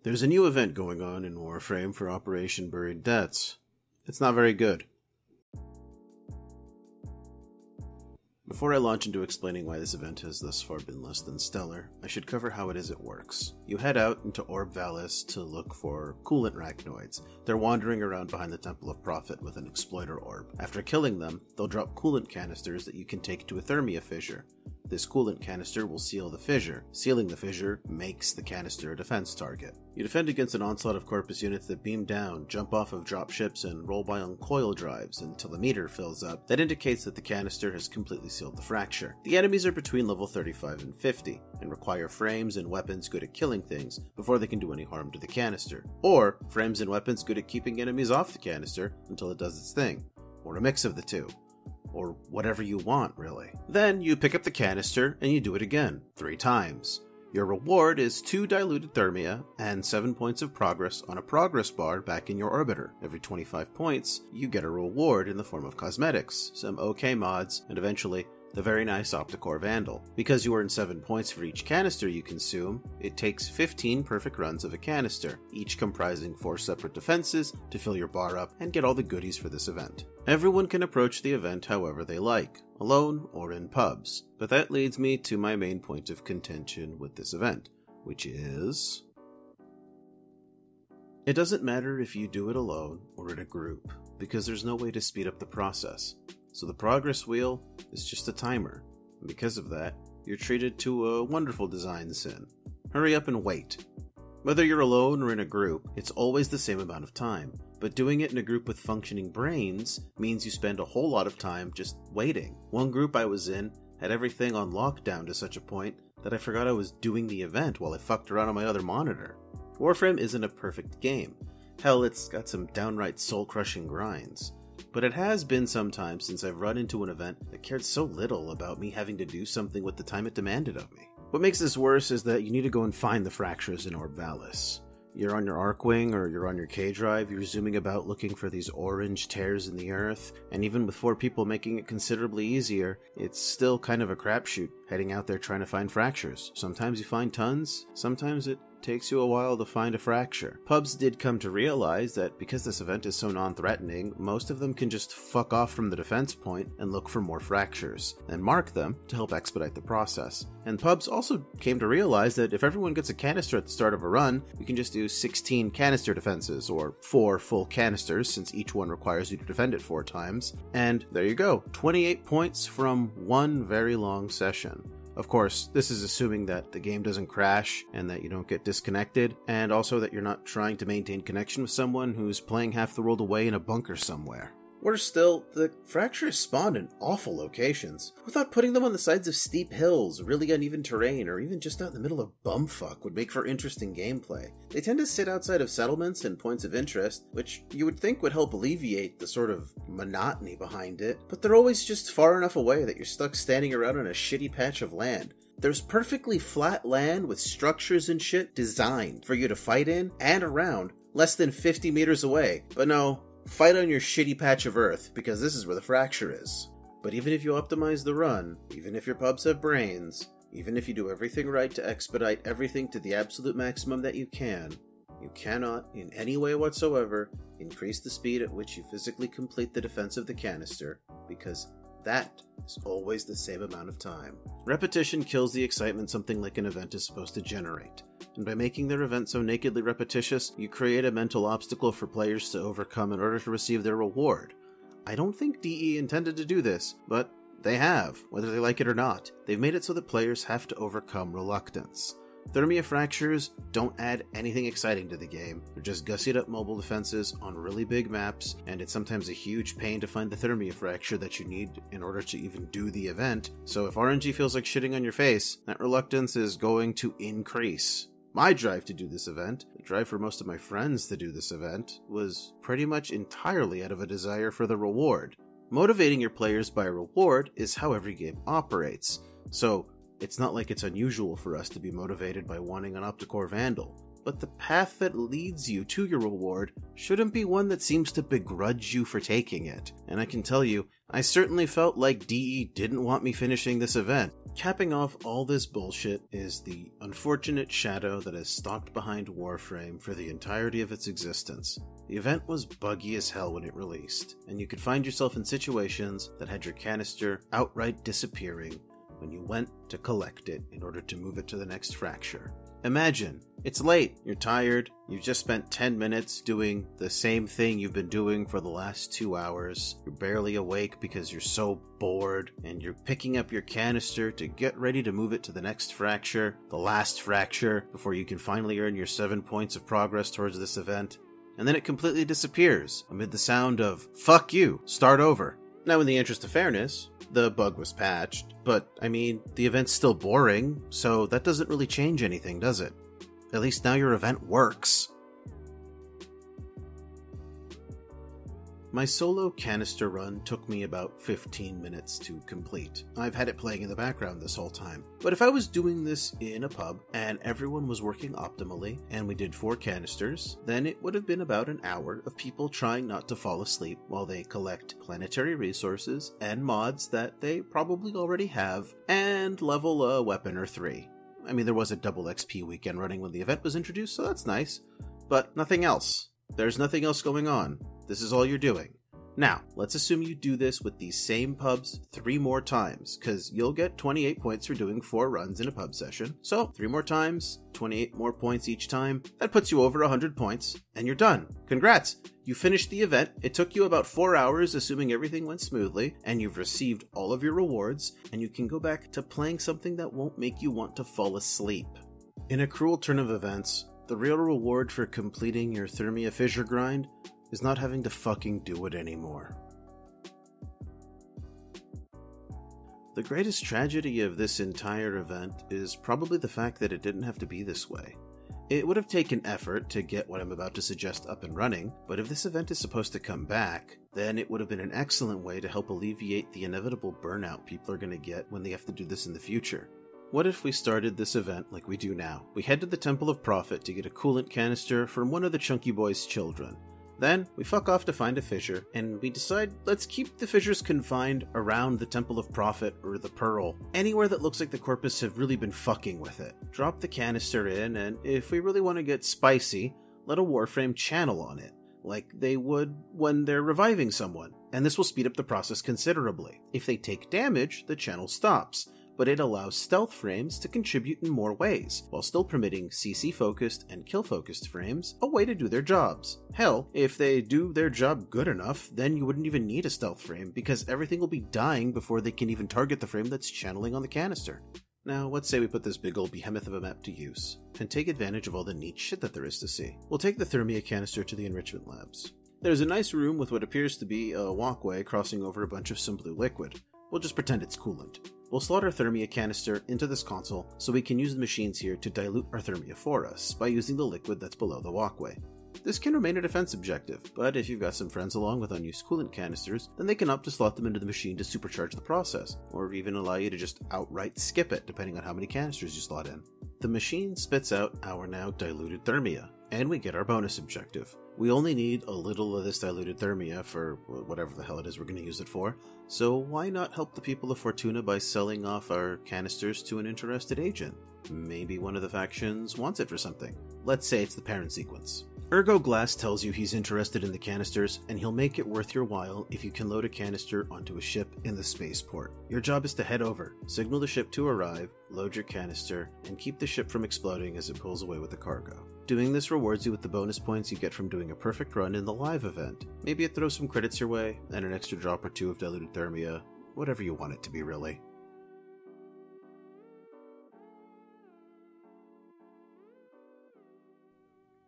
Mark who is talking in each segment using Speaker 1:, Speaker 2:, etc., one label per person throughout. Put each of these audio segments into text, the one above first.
Speaker 1: There's a new event going on in Warframe for Operation Buried Debts. It's not very good. Before I launch into explaining why this event has thus far been less than stellar, I should cover how it is it works. You head out into Orb Valis to look for coolant arachnoids. They're wandering around behind the Temple of Prophet with an exploiter orb. After killing them, they'll drop coolant canisters that you can take to a thermia fissure. This coolant canister will seal the fissure. Sealing the fissure makes the canister a defense target. You defend against an onslaught of Corpus units that beam down, jump off of dropships, and roll by on coil drives until the meter fills up. That indicates that the canister has completely sealed the fracture. The enemies are between level 35 and 50, and require frames and weapons good at killing things before they can do any harm to the canister. Or frames and weapons good at keeping enemies off the canister until it does its thing. Or a mix of the two. Or whatever you want, really. Then you pick up the canister and you do it again, 3 times. Your reward is 2 diluted thermia and 7 points of progress on a progress bar back in your orbiter. Every 25 points, you get a reward in the form of cosmetics, some OK mods, and eventually the very nice Opticore Vandal. Because you earn 7 points for each canister you consume, it takes 15 perfect runs of a canister, each comprising 4 separate defenses to fill your bar up and get all the goodies for this event. Everyone can approach the event however they like, alone or in pubs. But that leads me to my main point of contention with this event, which is... it doesn't matter if you do it alone or in a group, because there's no way to speed up the process. So the progress wheel is just a timer, and because of that, you're treated to a wonderful design sin. Hurry up and wait. Whether you're alone or in a group, it's always the same amount of time, but doing it in a group with functioning brains means you spend a whole lot of time just waiting. One group I was in had everything on lockdown to such a point that I forgot I was doing the event while I fucked around on my other monitor. Warframe isn't a perfect game. Hell, it's got some downright soul-crushing grinds. But it has been some time since I've run into an event that cared so little about me having to do something with the time it demanded of me. What makes this worse is that you need to go and find the fractures in Orb Valis. You're on your Arcwing or you're on your K-Drive, you're zooming about looking for these orange tears in the earth, and even with 4 people making it considerably easier, it's still kind of a crapshoot heading out there trying to find fractures. Sometimes you find tons, sometimes it takes you a while to find a fracture. Pubs did come to realize that because this event is so non-threatening, most of them can just fuck off from the defense point and look for more fractures, and mark them to help expedite the process. And pubs also came to realize that if everyone gets a canister at the start of a run, you can just do 16 canister defenses, or 4 full canisters, since each one requires you to defend it 4 times. And there you go, 28 points from one very long session. Of course, this is assuming that the game doesn't crash and that you don't get disconnected, and also that you're not trying to maintain connection with someone who's playing half the world away in a bunker somewhere. Worse still, the fractures spawn in awful locations. Who thought putting them on the sides of steep hills, really uneven terrain, or even just out in the middle of bumfuck would make for interesting gameplay? They tend to sit outside of settlements and points of interest, which you would think would help alleviate the sort of monotony behind it, but they're always just far enough away that you're stuck standing around on a shitty patch of land. There's perfectly flat land with structures and shit designed for you to fight in and around less than 50 meters away, but no. Fight on your shitty patch of earth, because this is where the fracture is. But even if you optimize the run, even if your pubs have brains, even if you do everything right to expedite everything to the absolute maximum that you cannot, in any way whatsoever, increase the speed at which you physically complete the defense of the canister, because that is always the same amount of time. Repetition kills the excitement something like an event is supposed to generate. And by making their event so nakedly repetitious, you create a mental obstacle for players to overcome in order to receive their reward. I don't think DE intended to do this, but they have, whether they like it or not. They've made it so that players have to overcome reluctance. Thermia fractures don't add anything exciting to the game. They're just gussied up mobile defenses on really big maps, and it's sometimes a huge pain to find the thermia fracture that you need in order to even do the event. So if RNG feels like shitting on your face, that reluctance is going to increase. My drive to do this event, the drive for most of my friends to do this event, was pretty much entirely out of a desire for the reward. Motivating your players by a reward is how every game operates, so it's not like it's unusual for us to be motivated by wanting an Opticore Vandal. but the path that leads you to your reward shouldn't be one that seems to begrudge you for taking it. And I can tell you, I certainly felt like DE didn't want me finishing this event. Capping off all this bullshit is the unfortunate shadow that has stalked behind Warframe for the entirety of its existence. The event was buggy as hell when it released, and you could find yourself in situations that had your canister outright disappearing when you went to collect it in order to move it to the next fracture. Imagine, it's late, you're tired, you've just spent 10 minutes doing the same thing you've been doing for the last 2 hours, you're barely awake because you're so bored, and you're picking up your canister to get ready to move it to the next fracture, the last fracture, before you can finally earn your 7 points of progress towards this event. And then it completely disappears amid the sound of, "Fuck you, start over." Now, in the interest of fairness, the bug was patched, but, the event's still boring, so that doesn't really change anything, does it? At least now your event works. My solo canister run took me about 15 minutes to complete. I've had it playing in the background this whole time. But if I was doing this in a pub, and everyone was working optimally, and we did 4 canisters, then it would have been about an hour of people trying not to fall asleep while they collect planetary resources and mods that they probably already have, and level a weapon or 3. There was a double XP weekend running when the event was introduced, so that's nice. But nothing else. There's nothing else going on. This is all you're doing. Now, let's assume you do this with these same pubs 3 more times, because you'll get 28 points for doing 4 runs in a pub session. So, 3 more times, 28 more points each time. That puts you over 100 points, and you're done. Congrats! You finished the event. It took you about 4 hours, assuming everything went smoothly, and you've received all of your rewards, and you can go back to playing something that won't make you want to fall asleep. In a cruel turn of events, the real reward for completing your thermia fissure grind is not having to fucking do it anymore. The greatest tragedy of this entire event is probably the fact that it didn't have to be this way. It would have taken effort to get what I'm about to suggest up and running, but if this event is supposed to come back, then it would have been an excellent way to help alleviate the inevitable burnout people are going to get when they have to do this in the future. What if we started this event like we do now? We head to the Temple of Profit to get a coolant canister from one of the Chunky Boy's children. Then, we fuck off to find a fissure, and we decide let's keep the fissures confined around the Temple of Profit or the Pearl, anywhere that looks like the Corpus have really been fucking with it. Drop the canister in, and if we really want to get spicy, let a Warframe channel on it, like they would when they're reviving someone, and this will speed up the process considerably. If they take damage, the channel stops, but it allows stealth frames to contribute in more ways, while still permitting CC-focused and kill-focused frames a way to do their jobs. Hell, if they do their job good enough, then you wouldn't even need a stealth frame, because everything will be dying before they can even target the frame that's channeling on the canister. Now, let's say we put this big old behemoth of a map to use, and take advantage of all the neat shit that there is to see. We'll take the thermia canister to the enrichment labs. There's a nice room with what appears to be a walkway crossing over a bunch of some blue liquid. We'll just pretend it's coolant. We'll slot our thermia canister into this console so we can use the machines here to dilute our thermia for us by using the liquid that's below the walkway. This can remain a defense objective, but if you've got some friends along with unused coolant canisters, then they can opt to slot them into the machine to supercharge the process, or even allow you to just outright skip it depending on how many canisters you slot in. The machine spits out our now diluted thermia, and we get our bonus objective. We only need a little of this diluted thermia for whatever the hell it is we're going to use it for, so why not help the people of Fortuna by selling off our canisters to an interested agent? Maybe one of the factions wants it for something. Let's say it's the parent sequence. Ergo Glass tells you he's interested in the canisters, and he'll make it worth your while if you can load a canister onto a ship in the spaceport. Your job is to head over, signal the ship to arrive, load your canister, and keep the ship from exploding as it pulls away with the cargo. Doing this rewards you with the bonus points you get from doing a perfect run in the live event. Maybe it throws some credits your way, and an extra drop or 2 of diluted thermia, whatever you want it to be really.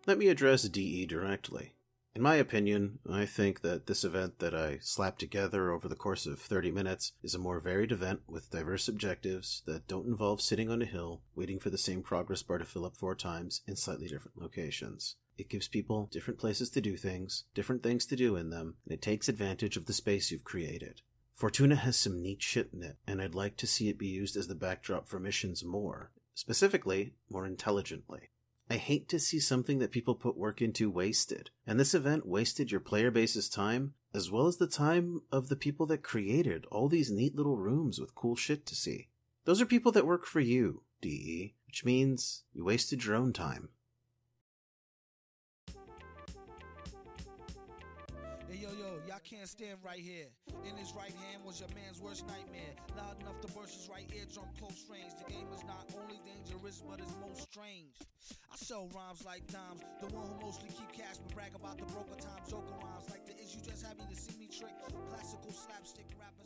Speaker 1: Let me address DE directly. In my opinion, I think that this event that I slapped together over the course of 30 minutes is a more varied event with diverse objectives that don't involve sitting on a hill, waiting for the same progress bar to fill up 4 times in slightly different locations. It gives people different places to do things, different things to do in them, and it takes advantage of the space you've created. Fortuna has some neat shit in it, and I'd like to see it be used as the backdrop for missions more, specifically, more intelligently. I hate to see something that people put work into wasted, and this event wasted your player base's time, as well as the time of the people that created all these neat little rooms with cool shit to see. Those are people that work for you, DE, which means you wasted your own time.
Speaker 2: Hey, yo, y'all can't stand right here. In his right hand was your man's worst nightmare. Loud enough to burst his right eardrum close range. The game is not only dangerous, but it's most strange. I sell rhymes like dimes. The one who mostly keep cash but brag about the broker time. Joker rhymes like the issue just happy to see me trick. Classical slapstick rappers.